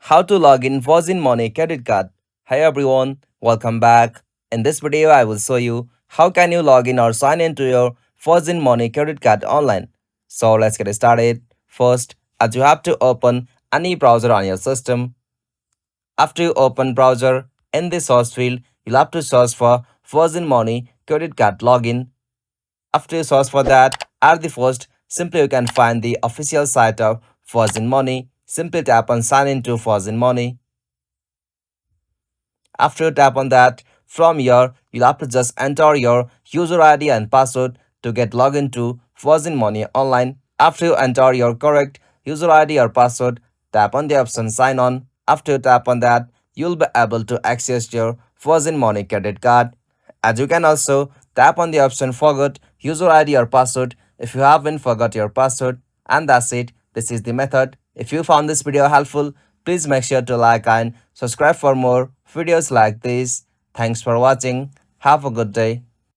How to log in Fozin Money credit card. Hi everyone, welcome back. In this video, I will show you how can you log in or sign into your Fozin Money credit card online. So let's get started. First, as you have to open any browser on your system. After you open browser, in the search field, you'll have to search for Fozin Money credit card login. After you search for that, at the first, simply you can find the official site of Fozin Money. Simply tap on sign into Fozin Money. After you tap on that, from here, you'll have to just enter your user ID and password to get logged into Fozin Money online. After you enter your correct user ID or password, tap on the option sign on. After you tap on that, you'll be able to access your Fozin Money credit card. As you can also tap on the option forgot user ID or password if you haven't forgot your password. And that's it. This is the method. If you found this video helpful, please make sure to like and subscribe for more videos like this. Thanks for watching. Have a good day.